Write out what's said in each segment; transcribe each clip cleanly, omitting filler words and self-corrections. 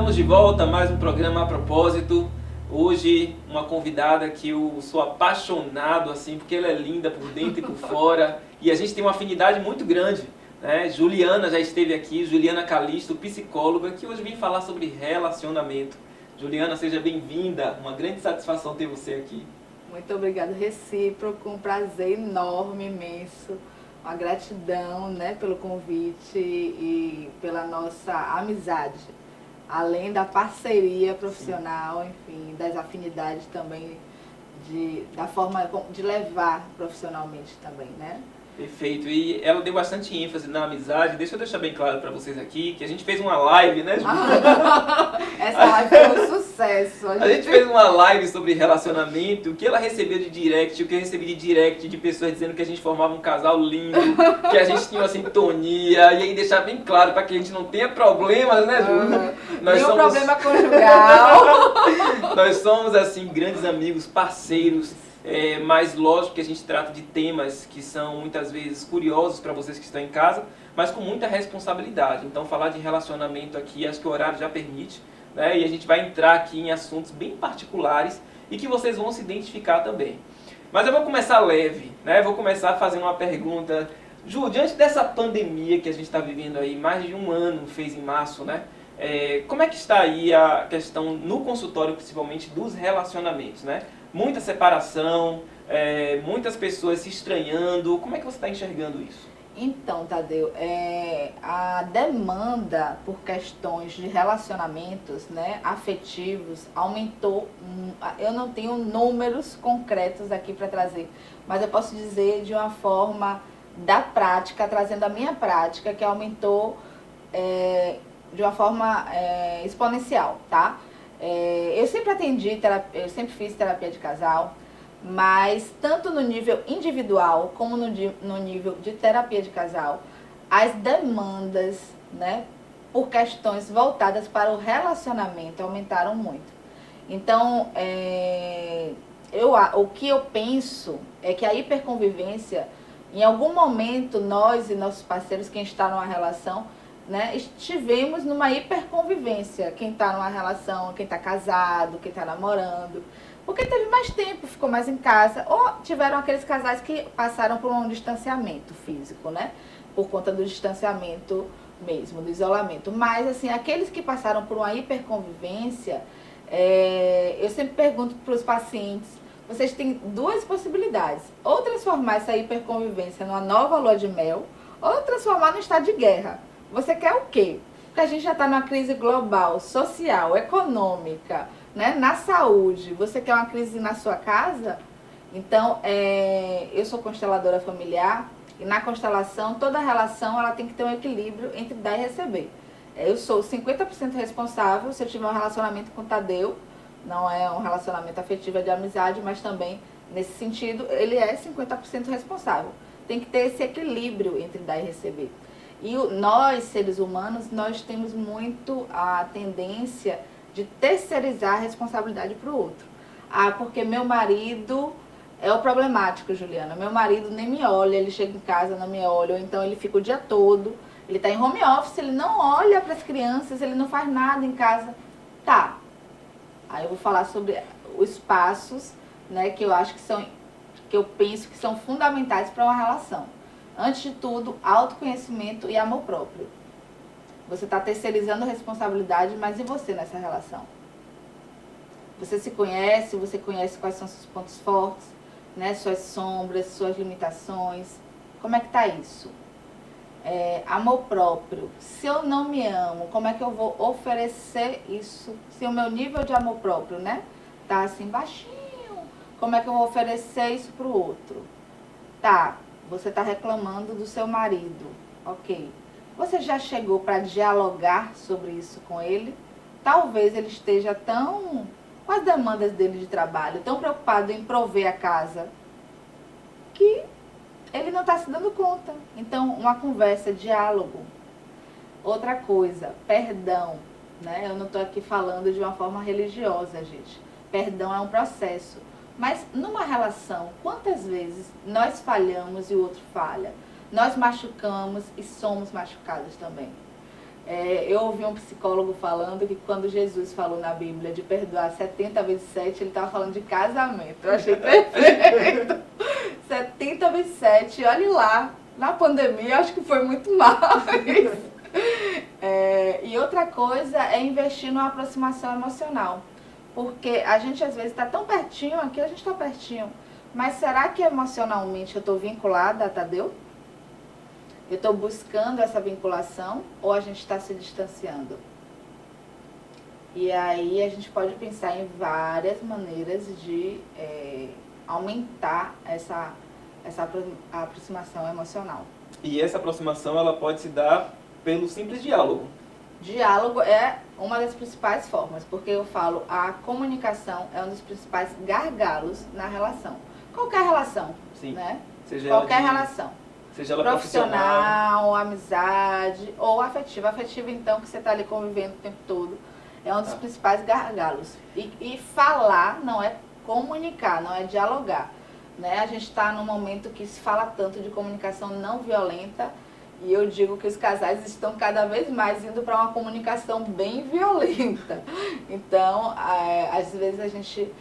Estamos de volta a mais um programa A Propósito. Hoje uma convidada que eu sou apaixonado assim, porque ela é linda por dentro e por fora e a gente tem uma afinidade muito grande, né? Juliana já esteve aqui, Juliana Calisto, psicóloga, que hoje vem falar sobre relacionamento. Juliana, seja bem-vinda, uma grande satisfação ter você aqui. Muito obrigada, recíproco, um prazer enorme, imenso, uma gratidão, né, pelo convite e pela nossa amizade, além da parceria profissional, enfim, das afinidades também, da forma de levar profissionalmente também, né? Perfeito, e ela deu bastante ênfase na amizade. Deixa eu deixar bem claro para vocês aqui que a gente fez uma live, né, Juliana? Essa live foi um sucesso. A gente fez uma live sobre relacionamento, o que ela recebeu de direct, o que eu recebi de direct de pessoas dizendo que a gente formava um casal lindo, que a gente tinha uma sintonia, e aí deixar bem claro para que a gente não tenha problemas, né, Ju? Nenhum problema conjugal. Nós somos, assim, grandes amigos, parceiros, mas lógico que a gente trata de temas que são muitas vezes curiosos para vocês que estão em casa, mas com muita responsabilidade. Então falar de relacionamento aqui, acho que o horário já permite, né? E a gente vai entrar aqui em assuntos bem particulares e que vocês vão se identificar também. Mas eu vou começar leve, né? Vou começar fazendo uma pergunta. Ju, diante dessa pandemia que a gente está vivendo aí, mais de um ano fez em março, né? Como é que está aí a questão no consultório, principalmente dos relacionamentos, né? Muita separação, muitas pessoas se estranhando. Como é que você está enxergando isso? Então, Tadeu, a demanda por questões de relacionamentos, né, afetivos aumentou. Eu não tenho números concretos aqui para trazer, mas eu posso dizer de uma forma da prática, trazendo a minha prática, que aumentou de uma forma exponencial, tá? Eu sempre eu sempre fiz terapia de casal, mas tanto no nível individual como no nível de terapia de casal, as demandas, né, por questões voltadas para o relacionamento aumentaram muito. Então, o que eu penso é que a hiperconvivência, em algum momento, nós e nossos parceiros, quem está numa relação, né, estivemos numa hiperconvivência, quem está numa relação, quem está casado, quem está namorando, porque teve mais tempo, ficou mais em casa, ou tiveram aqueles casais que passaram por um distanciamento físico, né, por conta do distanciamento mesmo, do isolamento. Mas, assim, aqueles que passaram por uma hiperconvivência, eu sempre pergunto para os pacientes, vocês têm duas possibilidades, ou transformar essa hiperconvivência numa nova lua de mel, ou transformar num estado de guerra. Você quer o quê? Porque a gente já está numa crise global, social, econômica, né? Na saúde. Você quer uma crise na sua casa? Então, eu sou consteladora familiar e na constelação, toda relação ela tem que ter um equilíbrio entre dar e receber. Eu sou 50% responsável se eu tiver um relacionamento com o Tadeu, não é um relacionamento afetivo, é de amizade, mas também, nesse sentido, ele é 50% responsável. Tem que ter esse equilíbrio entre dar e receber. E nós, seres humanos, nós temos muito a tendência de terceirizar a responsabilidade para o outro. Porque meu marido é o problemático, Juliana. Meu marido nem me olha, ele chega em casa, não me olha, ou então ele fica o dia todo, ele está em home office, ele não olha para as crianças, ele não faz nada em casa. Tá. Aí eu vou falar sobre os passos, né, que eu acho que eu penso que são fundamentais para uma relação. Antes de tudo, autoconhecimento e amor próprio. Você está terceirizando a responsabilidade, mas e você nessa relação? Você se conhece, você conhece quais são seus pontos fortes, né? Suas sombras, suas limitações. Como é que está isso? Amor próprio. Se eu não me amo, como é que eu vou oferecer isso? Se o meu nível de amor próprio, né, tá assim baixinho, como é que eu vou oferecer isso para o outro? Tá. Você está reclamando do seu marido, ok. Você já chegou para dialogar sobre isso com ele? Talvez ele esteja tão, com as demandas dele de trabalho, tão preocupado em prover a casa, que ele não está se dando conta. Então, uma conversa, diálogo. Outra coisa, perdão, né? Eu não estou aqui falando de uma forma religiosa, gente. Perdão é um processo. Mas numa relação, quantas vezes nós falhamos e o outro falha? Nós machucamos e somos machucados também. Eu ouvi um psicólogo falando que quando Jesus falou na Bíblia de perdoar 70 vezes 7, ele estava falando de casamento. Eu achei perfeito. 70 vezes 7, olhe lá, na pandemia, eu acho que foi muito mais. E outra coisa é investir numa aproximação emocional. Porque a gente às vezes está tão pertinho, aqui a gente está pertinho. Mas será que emocionalmente eu estou vinculada a Tadeu? Eu estou buscando essa vinculação ou a gente está se distanciando? E aí a gente pode pensar em várias maneiras de aumentar essa aproximação emocional. E essa aproximação ela pode se dar pelo simples diálogo. Diálogo é uma das principais formas, porque eu falo, a comunicação é um dos principais gargalos na relação. Qualquer relação, Sim. Né? Seja Qualquer ela relação. Seja ela Profissional, amizade ou afetiva. Afetiva, então, que você está ali convivendo o tempo todo, é um dos principais gargalos. E falar não é comunicar, não é dialogar. Né? A gente está num momento que se fala tanto de comunicação não violenta, e eu digo que os casais estão cada vez mais indo para uma comunicação bem violenta. Então, às vezes a gente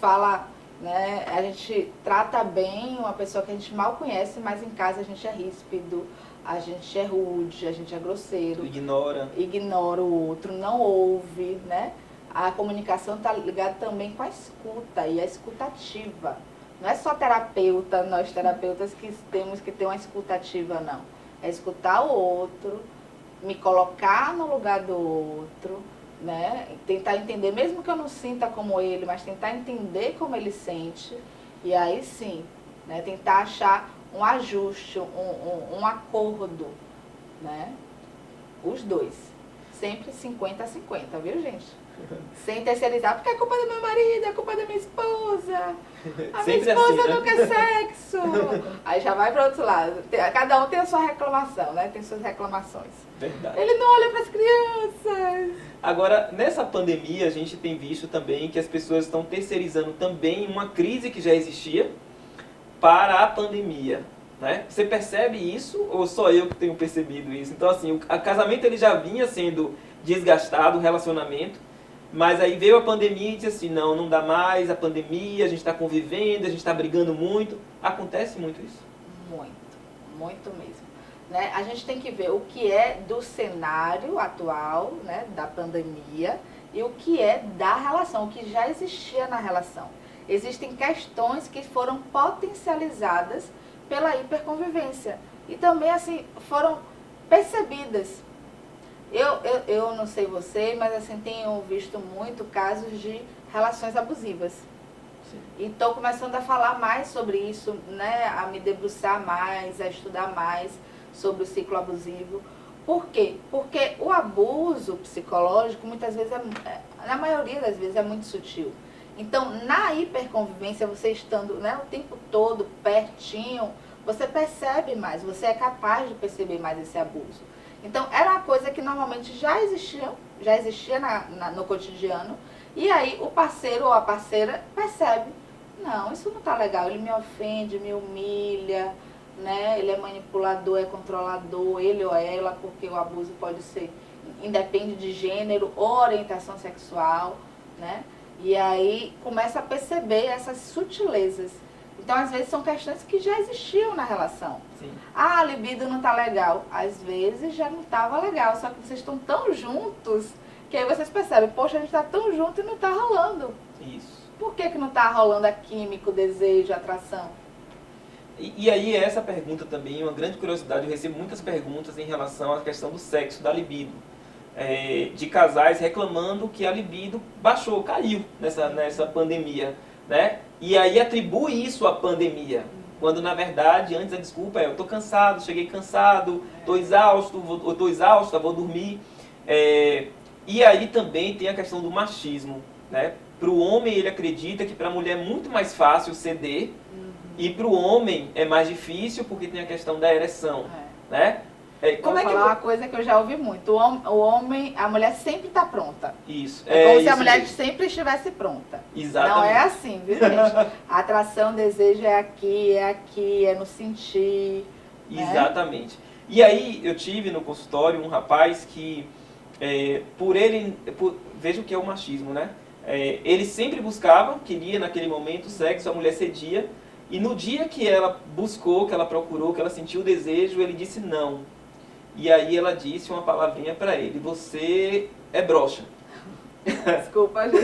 fala, né, a gente trata bem uma pessoa que a gente mal conhece, mas em casa a gente é ríspido, a gente é rude, a gente é grosseiro. Ignora o outro, não ouve, né? A comunicação está ligada também com a escuta, e a escutativa. Não é só terapeuta, nós terapeutas que temos que ter uma escutativa, não. É escutar o outro, me colocar no lugar do outro, né? Tentar entender, mesmo que eu não sinta como ele, mas tentar entender como ele sente. E aí sim, né? Tentar achar um ajuste, um acordo, né? Os dois. Sempre 50-50, viu, gente? Sem terceirizar, porque é culpa do meu marido, é culpa da minha esposa. A minha esposa assim, né? Não quer sexo. Aí já vai para outro lado. Cada um tem a sua reclamação, né? Tem suas reclamações. Verdade. Ele não olha para as crianças. Agora, nessa pandemia, a gente tem visto também que as pessoas estão terceirizando também uma crise que já existia para a pandemia. Né? Você percebe isso ou só eu que tenho percebido isso? Então, assim, o casamento ele já vinha sendo desgastado, o relacionamento. Mas aí veio a pandemia e disse assim, não dá mais, a pandemia, a gente está convivendo, a gente está brigando muito. Acontece muito isso? Muito mesmo. Né? A gente tem que ver o que é do cenário atual, né, da pandemia, e o que é da relação, o que já existia na relação. Existem questões que foram potencializadas pela hiperconvivência e também assim foram percebidas. Eu não sei você, mas assim, tenho visto muito casos de relações abusivas. Sim. E estou começando a falar mais sobre isso, né? A me debruçar mais, a estudar mais sobre o ciclo abusivo. Por quê? Porque o abuso psicológico, muitas vezes, na maioria das vezes, é muito sutil. Então, na hiperconvivência, você estando, né, o tempo todo pertinho, você percebe mais, você é capaz de perceber mais esse abuso. Então, era uma coisa que normalmente já existia no cotidiano, e aí o parceiro ou a parceira percebe, não, isso não está legal, ele me ofende, me humilha, né? Ele é manipulador, é controlador, ele ou ela, porque o abuso pode ser, independe de gênero ou orientação sexual, né? E aí começa a perceber essas sutilezas. Então, às vezes, são questões que já existiam na relação. Sim. Ah, a libido não tá legal. Às vezes já não estava legal, só que vocês estão tão juntos que aí vocês percebem, poxa, a gente está tão junto e não está rolando. Isso. Por que não está rolando a química, o desejo, a atração? E aí, essa pergunta também, uma grande curiosidade, eu recebo muitas perguntas em relação à questão do sexo, da libido. De casais reclamando que a libido baixou, caiu nessa pandemia, né? E aí atribui isso à pandemia, quando na verdade, antes a desculpa é eu tô cansado, cheguei cansado, tô exausto, vou dormir. E aí também tem a questão do machismo, né? Para o homem ele acredita que para a mulher é muito mais fácil ceder, e para o homem é mais difícil porque tem a questão da ereção, né? Como falar uma coisa que eu já ouvi muito, o homem, a mulher sempre está pronta. Isso. É como se a isso mulher mesmo. sempre estivesse pronta. Exatamente. Não é assim, viu, gente? A atração, desejo é aqui, é no sentir. Exatamente. Né? E aí eu tive no consultório um rapaz que, veja o que é o machismo, né? Ele sempre buscava, queria naquele momento sexo, a mulher cedia, e no dia que ela buscou, que ela procurou, que ela sentiu o desejo, ele disse não. E aí ela disse uma palavrinha para ele: você é broxa. Desculpa, gente.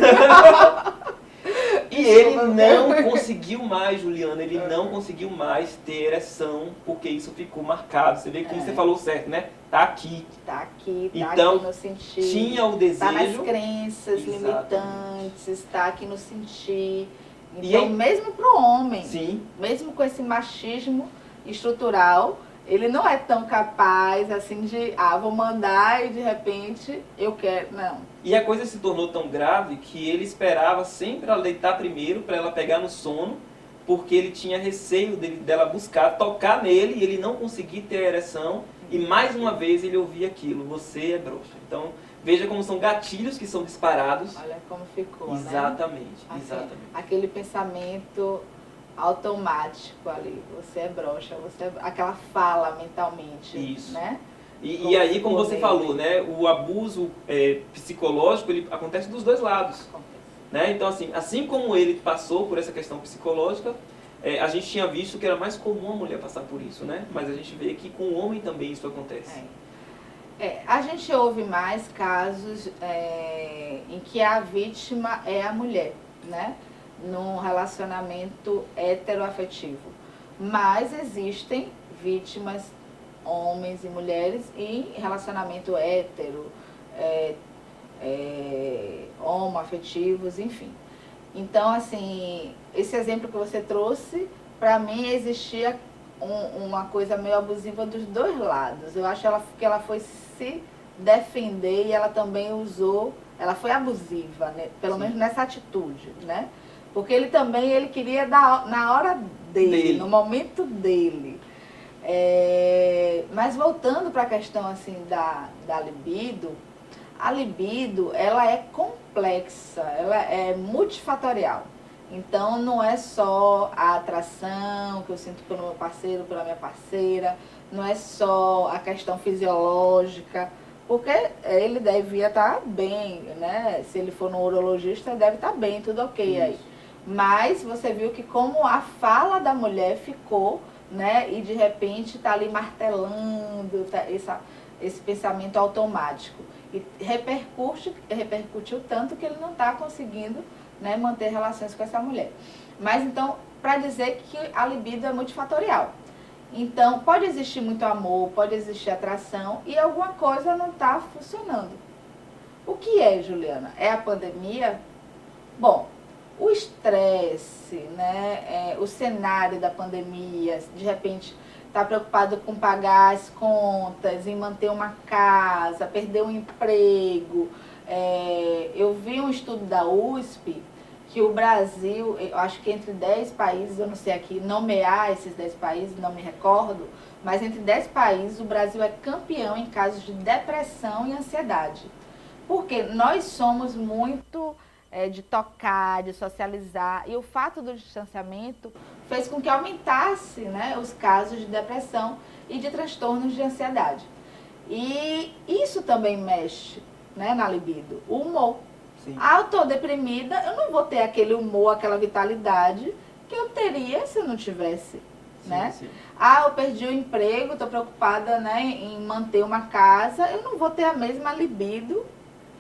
E ele não conseguiu mais, Juliana, ele não conseguiu mais ter ereção, porque isso ficou marcado. Você vê que você falou certo, né? Tá aqui. Tá aqui, tá então, aqui no sentido. Tinha o desejo. Tá nas crenças limitantes, tá aqui no sentir. Então, mesmo pro homem, sim, mesmo com esse machismo estrutural, ele não é tão capaz assim de, vou mandar e de repente eu quero, não. E a coisa se tornou tão grave que ele esperava sempre ela deitar primeiro para ela pegar no sono, porque ele tinha receio dela buscar, tocar nele e ele não conseguir ter a ereção. E mais uma vez ele ouvia aquilo: você é broxa. Então, veja como são gatilhos que são disparados. Olha como ficou, exatamente, né? Exatamente. Aquele pensamento automático ali: você é broxa, aquela fala mentalmente. Isso. Né? E aí, como você falou, né, o abuso psicológico, ele acontece dos dois lados. Né? Então, assim como ele passou por essa questão psicológica, a gente tinha visto que era mais comum a mulher passar por isso, né? Mas a gente vê que com o homem também isso acontece. A gente ouve mais casos em que a vítima é a mulher, né? Num relacionamento heteroafetivo. Mas existem vítimas, homens e mulheres, em relacionamento hétero, homoafetivos, enfim. Então, assim, esse exemplo que você trouxe, para mim existia uma coisa meio abusiva dos dois lados. Eu acho que ela foi se defender e ela também usou, ela foi abusiva, né? Pelo menos nessa atitude, né? Porque ele queria dar na hora dele, no momento dele. Mas voltando para a questão assim da libido, a libido ela é complexa, ela é multifatorial. Então não é só a atração que eu sinto pelo meu parceiro, pela minha parceira, não é só a questão fisiológica, porque ele devia estar bem, né? Se ele for no urologista, deve estar bem, tudo ok aí. Mas você viu que como a fala da mulher ficou, né? E de repente está ali martelando esse pensamento automático. E repercutiu tanto que ele não está conseguindo, né, manter relações com essa mulher. Mas então, para dizer que a libido é multifatorial. Então, pode existir muito amor, pode existir atração e alguma coisa não está funcionando. O que é, Juliana? É a pandemia? Bom, o estresse, né, o cenário da pandemia, de repente está preocupado com pagar as contas, em manter uma casa, perder um emprego. Eu vi um estudo da USP que o Brasil, eu acho que entre 10 países, eu não sei aqui nomear esses 10 países, não me recordo, mas entre 10 países o Brasil é campeão em casos de depressão e ansiedade. Porque nós somos muito de tocar, de socializar, e o fato do distanciamento fez com que aumentasse, né, os casos de depressão e de transtornos de ansiedade. E isso também mexe, né, na libido, o humor. Sim. Eu estou deprimida, eu não vou ter aquele humor, aquela vitalidade que eu teria se eu não tivesse, né? Sim. Eu perdi o emprego, estou preocupada, né, em manter uma casa, eu não vou ter a mesma libido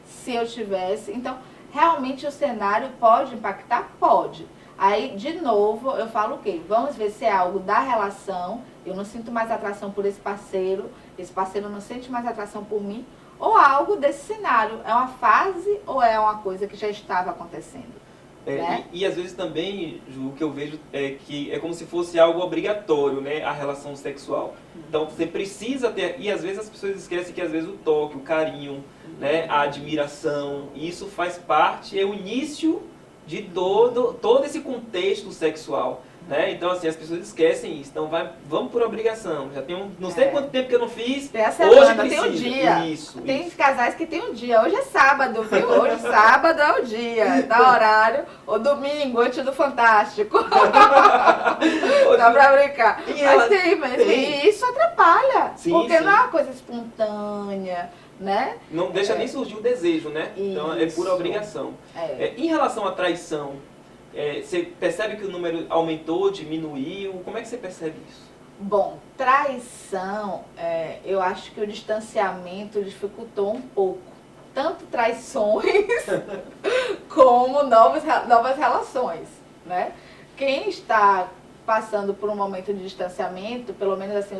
se eu tivesse. Então, realmente o cenário pode impactar? Pode. Aí, de novo, eu falo o quê? Vamos ver se é algo da relação, eu não sinto mais atração por esse parceiro não sente mais atração por mim, ou algo desse cenário. É uma fase ou é uma coisa que já estava acontecendo? Né? E às vezes também, Ju, o que eu vejo é que é como se fosse algo obrigatório, né, a relação sexual. Então você precisa ter, e às vezes as pessoas esquecem que às vezes o toque, o carinho, né, a admiração, isso faz parte, é o início de todo esse contexto sexual. Né? Então, assim, as pessoas esquecem isso. Então, vamos por obrigação. Já tem não sei quanto tempo que eu não fiz, tem a semana, hoje precisa. Tem o dia. Isso, tem isso. casais que tem o dia. Hoje é sábado, viu? Hoje sábado é o dia, tá horário. Ou domingo, antes do Fantástico. Dá pra brincar. Mas tem mesmo. E isso atrapalha. Sim, porque não é uma coisa espontânea, né? Não deixa nem surgir o desejo, né? Isso. Então, é pura obrigação. Em relação à traição, você percebe que o número aumentou, diminuiu? Como é que você percebe isso? Bom, traição, eu acho que o distanciamento dificultou um pouco. Tanto traições como novas relações, né? Quem está passando por um momento de distanciamento, pelo menos assim,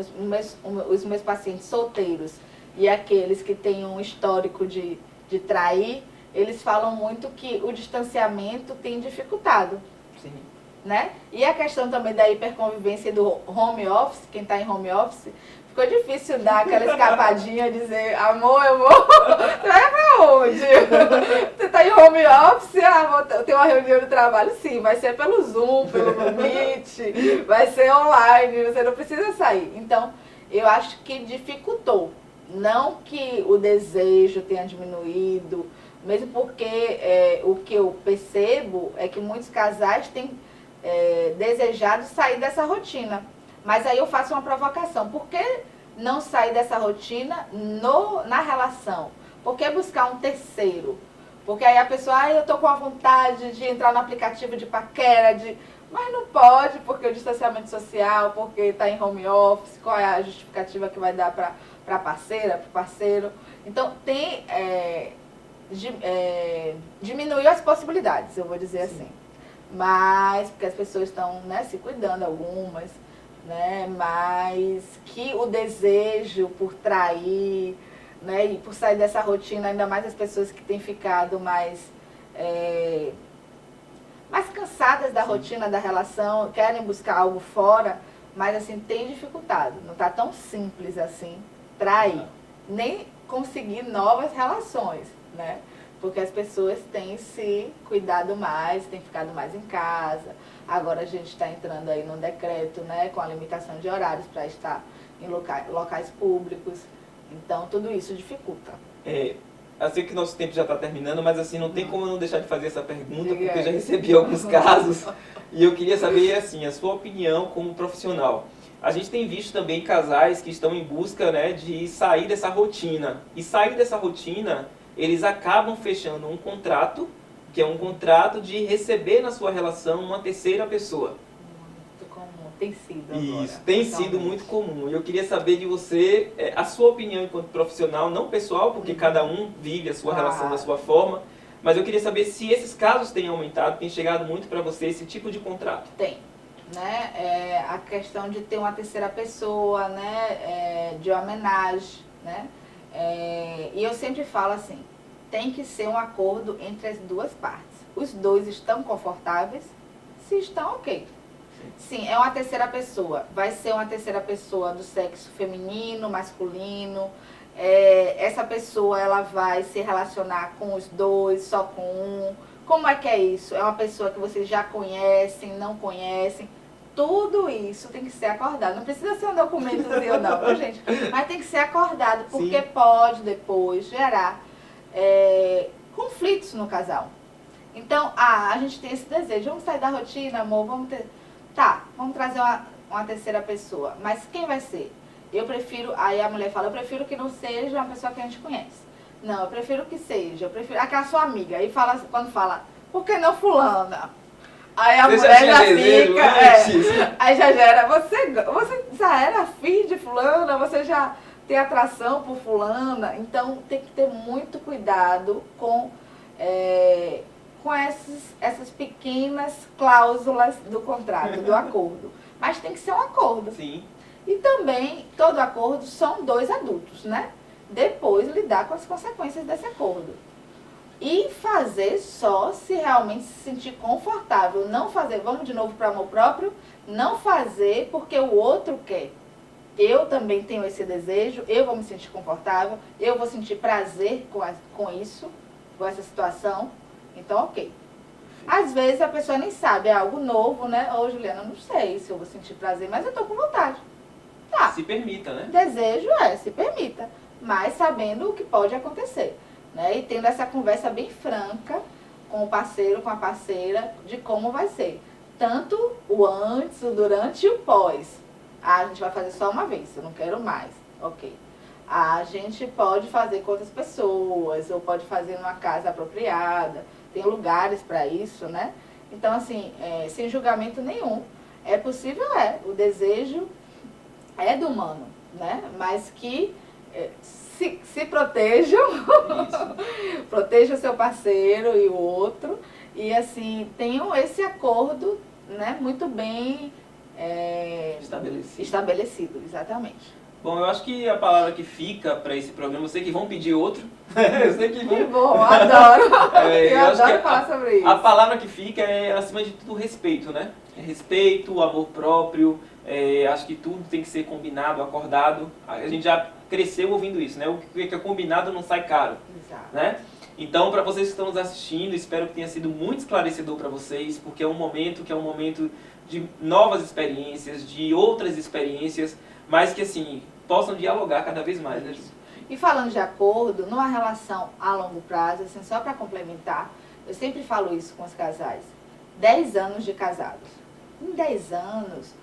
os meus pacientes solteiros e aqueles que têm um histórico de trair, eles falam muito que o distanciamento tem dificultado. Sim. Né? E a questão também da hiperconvivência do home office, quem está em home office, ficou difícil dar aquela escapadinha, dizer, amor, eu vou, você vai pra onde? Você está em home office, vou ter uma reunião de trabalho, sim, vai ser pelo Zoom, pelo Meet, vai ser online, você não precisa sair. Então, eu acho que dificultou, não que o desejo tenha diminuído, mesmo porque o que eu percebo é que muitos casais têm desejado sair dessa rotina. Mas aí eu faço uma provocação. Por que não sair dessa rotina na relação? Por que buscar um terceiro? Porque aí a pessoa, eu tô com a vontade de entrar no aplicativo de paquera, mas não pode, porque o distanciamento social, porque está em home office, qual é a justificativa que vai dar para a parceira, para o parceiro? Então, diminuiu as possibilidades, eu vou dizer assim. Mas, porque as pessoas estão, né, se cuidando, algumas, né, mas que o desejo por trair, né, e por sair dessa rotina, ainda mais as pessoas que têm ficado mais cansadas da rotina, da relação, querem buscar algo fora, mas assim, tem dificultado. Não está tão simples assim trair, nem conseguir novas relações, né? Porque as pessoas têm se cuidado mais, têm ficado mais em casa. Agora a gente está entrando aí num decreto, né, com a limitação de horários para estar em locais públicos. Então, tudo isso dificulta. Eu sei que nosso tempo já está terminando, mas assim, não tem como eu não deixar de fazer essa pergunta, porque eu já recebi alguns casos. E eu queria saber, assim, a sua opinião como profissional. A gente tem visto também casais que estão em busca, né, de sair dessa rotina. E sair dessa rotina, eles acabam fechando um contrato, que é um contrato de receber na sua relação uma terceira pessoa. Muito comum, tem sido agora. Isso, tem sido muito comum. E eu queria saber de você, a sua opinião enquanto profissional, não pessoal, porque cada um vive a sua relação da sua forma, mas eu queria saber se esses casos têm aumentado, tem chegado muito para você esse tipo de contrato. Tem. Né? A questão de ter uma terceira pessoa, né? De homenagem, né? E eu sempre falo assim, tem que ser um acordo entre as duas partes. Os dois estão confortáveis? Se estão, ok. Sim, é uma terceira pessoa. Vai ser uma terceira pessoa do sexo feminino, masculino. Essa pessoa, ela vai se relacionar com os dois, só com um. Como é que é isso? É uma pessoa que vocês já conhecem, não conhecem. Tudo isso tem que ser acordado. Não precisa ser um documentozinho não, viu, gente? Mas tem que ser acordado, porque Sim. pode depois gerar conflitos no casal. Então, a gente tem esse desejo. Vamos sair da rotina, amor? Vamos trazer uma terceira pessoa. Mas quem vai ser? Eu prefiro... Aí a mulher fala, eu prefiro que não seja uma pessoa que a gente conhece. Não, eu prefiro que seja. Eu prefiro aquela sua amiga. Aí quando fala, por que não fulana? Aí a mulher já fica, aí já gera, você já era afim de fulana, você já tem atração por fulana, então tem que ter muito cuidado com essas pequenas cláusulas do contrato, do acordo. Mas tem que ser um acordo. Sim. E também, todo acordo são dois adultos, né? Depois lidar com as consequências desse acordo. E fazer só se realmente se sentir confortável. Não fazer, vamos de novo para o amor próprio, não fazer porque o outro quer. Eu também tenho esse desejo, eu vou me sentir confortável, eu vou sentir prazer com isso, com essa situação. Então, ok. Às vezes a pessoa nem sabe, é algo novo, né? Ô, Juliana, eu não sei se eu vou sentir prazer, mas eu tô com vontade. Tá. Se permita, né? Desejo se permita, mas sabendo o que pode acontecer, né? E tendo essa conversa bem franca com o parceiro, com a parceira, de como vai ser. Tanto o antes, o durante e o pós. Ah, a gente vai fazer só uma vez, eu não quero mais. Ok. A gente pode fazer com outras pessoas, ou pode fazer numa casa apropriada. Tem lugares para isso, né? Então, assim, sem julgamento nenhum. É possível, o desejo é do humano, né? Mas que se protejam, protejam o seu parceiro e o outro, e assim, tenham esse acordo, né, muito bem estabelecido, exatamente. Bom, eu acho que a palavra que fica para esse programa, eu sei que vão pedir outro. Eu sei que vão. Que bom, adoro. Eu acho adoro que falar sobre isso. A palavra que fica é, acima de tudo, respeito, né? Respeito, amor próprio. Acho que tudo tem que ser combinado, acordado. A gente já cresceu ouvindo isso, né? O que é combinado não sai caro. Exato. Né? Então, para vocês que estão nos assistindo, espero que tenha sido muito esclarecedor para vocês, porque é um momento de novas experiências, de outras experiências, mas que, assim, possam dialogar cada vez mais, né, Ju? E falando de acordo, numa relação a longo prazo, assim, só para complementar, eu sempre falo isso com os casais. 10 anos de casados. Em 10 anos,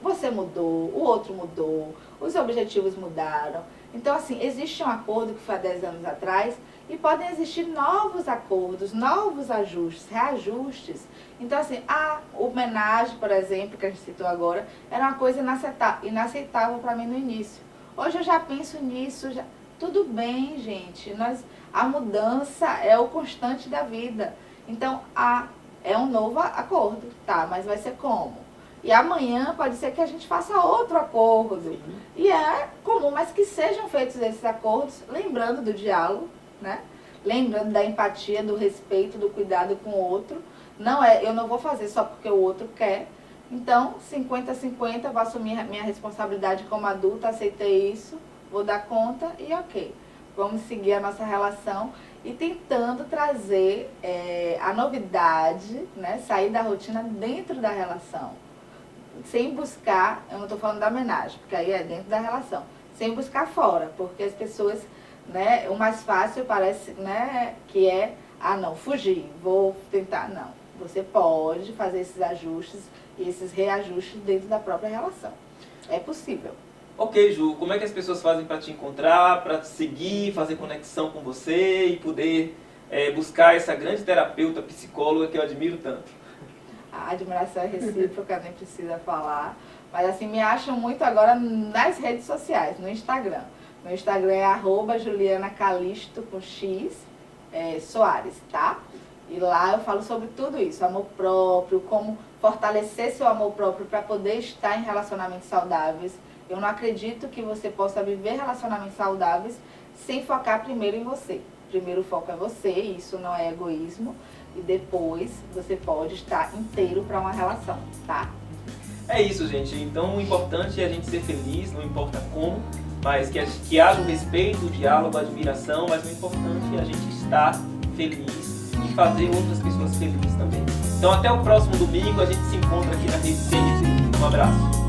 você mudou, o outro mudou, os objetivos mudaram. Então, assim, existe um acordo que foi há 10 anos atrás e podem existir novos acordos, novos ajustes, reajustes. Então, assim, a homenagem, por exemplo, que a gente citou agora, era uma coisa inaceitável para mim no início. Hoje eu já penso nisso, tudo bem, gente. A mudança é o constante da vida. Então, é um novo acordo, tá? Mas vai ser como? E amanhã pode ser que a gente faça outro acordo. Sim. E é comum, mas que sejam feitos esses acordos, lembrando do diálogo, né? Lembrando da empatia, do respeito, do cuidado com o outro. Eu não vou fazer só porque o outro quer. Então, 50-50, vou assumir a minha responsabilidade como adulta, aceitei isso, vou dar conta e ok. Vamos seguir a nossa relação e tentando trazer a novidade, né? Sair da rotina dentro da relação. Sem buscar, eu não estou falando da homenagem, porque aí é dentro da relação. Sem buscar fora, porque as pessoas, né? O mais fácil parece, né? Que não, fugir, vou tentar, não. Você pode fazer esses ajustes e esses reajustes dentro da própria relação. É possível. Ok, Ju, como é que as pessoas fazem para te encontrar, para te seguir, fazer conexão com você e poder buscar essa grande terapeuta, psicóloga que eu admiro tanto? A admiração é recíproca, nem precisa falar. Mas assim, me acham muito agora nas redes sociais, no Instagram. Meu Instagram é @julianacalisto com X, Soares, tá? E lá eu falo sobre tudo isso, amor próprio, como fortalecer seu amor próprio para poder estar em relacionamentos saudáveis. Eu não acredito que você possa viver relacionamentos saudáveis sem focar primeiro em você. Primeiro o foco é você, isso não é egoísmo. E depois você pode estar inteiro para uma relação, tá? É isso, gente. Então o importante é a gente ser feliz, não importa como, mas que haja o respeito, o diálogo, a admiração, mas o importante é a gente estar feliz e fazer outras pessoas felizes também. Então até o próximo domingo, a gente se encontra aqui na Rede CNT. Um abraço.